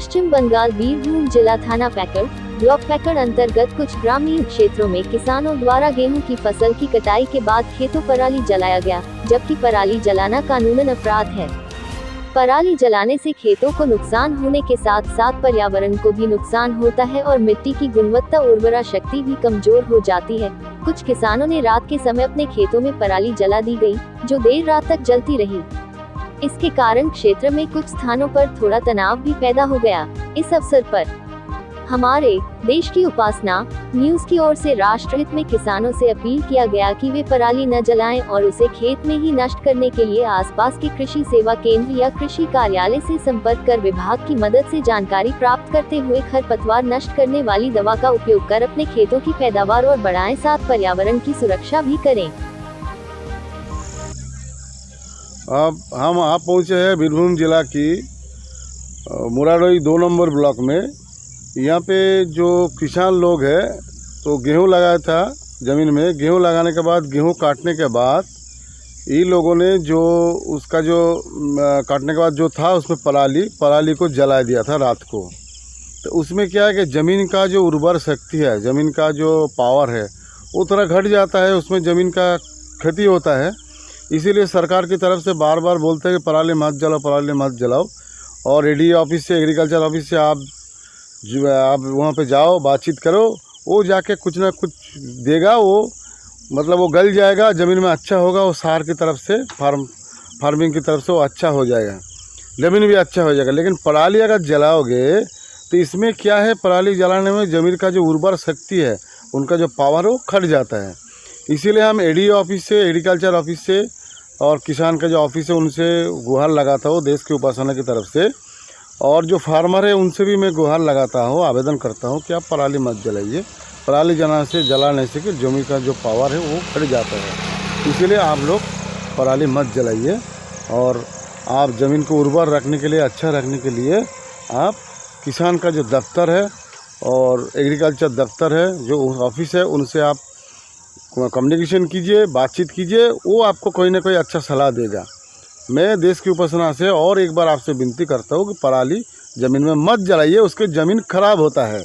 पश्चिम बंगाल बीरभूम जिला थाना packed block packed अंतर्गत कुछ ग्रामीण क्षेत्रों में किसानों द्वारा गेहूं की फसल की कटाई के बाद खेतों पराली जलाया गया, जबकि पराली जलाना कानूनन अपराध है। पराली जलाने से खेतों को नुकसान होने के साथ साथ पर्यावरण को भी नुकसान होता है और मिट्टी की गुणवत्ता उर्वरा शक्ति भी कमजोर हो जाती है। कुछ किसानों ने रात के समय अपने खेतों में पराली जला दी गई, जो देर रात तक जलती रही। इसके कारण क्षेत्र में कुछ स्थानों पर थोड़ा तनाव भी पैदा हो गया। इस अवसर पर हमारे देश की उपासना न्यूज की ओर से राष्ट्रहित में किसानों से अपील किया गया कि वे पराली न जलाएं और उसे खेत में ही नष्ट करने के लिए आसपास के कृषि सेवा केंद्र या कृषि कार्यालय से संपर्क कर विभाग की मदद से जानकारी प्राप्त करते हुए खरपतवार नष्ट करने वाली दवा का उपयोग कर अपने खेतों की पैदावार और बढ़ाएं, साथ पर्यावरण की सुरक्षा भी करें। अब हम आप पहुँचे हैं बीरभूम जिला की मुराडोई 2 नंबर ब्लॉक में। यहाँ पे जो किसान लोग हैं तो गेहूँ लगाया था ज़मीन में। गेहूँ लगाने के बाद, गेहूँ काटने के बाद ये लोगों ने जो उसका जो काटने के बाद जो था उसमें पराली को जला दिया था रात को। तो उसमें क्या है कि ज़मीन का जो उर्वर शक्ति है, ज़मीन का जो पावर है वो थोड़ा घट जाता है, उसमें ज़मीन का क्षति होता है। इसीलिए सरकार की तरफ से बार बार बोलते हैं कि पराली मत जलाओ, पराली मत जलाओ। और एडी ऑफिस से, एग्रीकल्चर ऑफिस से आप वहाँ पे जाओ, बातचीत करो, वो जाके कुछ ना कुछ देगा। वो मतलब वो गल जाएगा, ज़मीन में अच्छा होगा, वो सार की तरफ से फार्मिंग की तरफ से वो अच्छा हो जाएगा, ज़मीन भी अच्छा हो जाएगा। लेकिन पराली अगर जलाओगे तो इसमें क्या है, पराली जलाने में ज़मीन का जो उर्वर शक्ति है, उनका जो पावर है वो घट जाता है। इसीलिए हम एडी ऑफिस से, एग्रीकल्चर ऑफिस से और किसान का जो ऑफिस है उनसे गुहार लगाता हूँ देश की उपासना की तरफ से। और जो फार्मर है उनसे भी मैं गुहार लगाता हूँ, आवेदन करता हूँ कि आप पराली मत जलाइए। पराली जलाने से कि ज़मीन का जो पावर है वो घट जाता है। इसीलिए आप लोग पराली मत जलाइए। और आप ज़मीन को उर्वर रखने के लिए, अच्छा रखने के लिए आप किसान का जो दफ्तर है और एग्रीकल्चर दफ्तर है, जो ऑफिस है, उनसे आप कम्युनिकेशन कीजिए, बातचीत कीजिए। वो आपको कोई ना कोई अच्छा सलाह देगा। मैं देश की उपासना से और एक बार आपसे विनती करता हूँ कि पराली ज़मीन में मत जलाइए, उसके ज़मीन खराब होता है।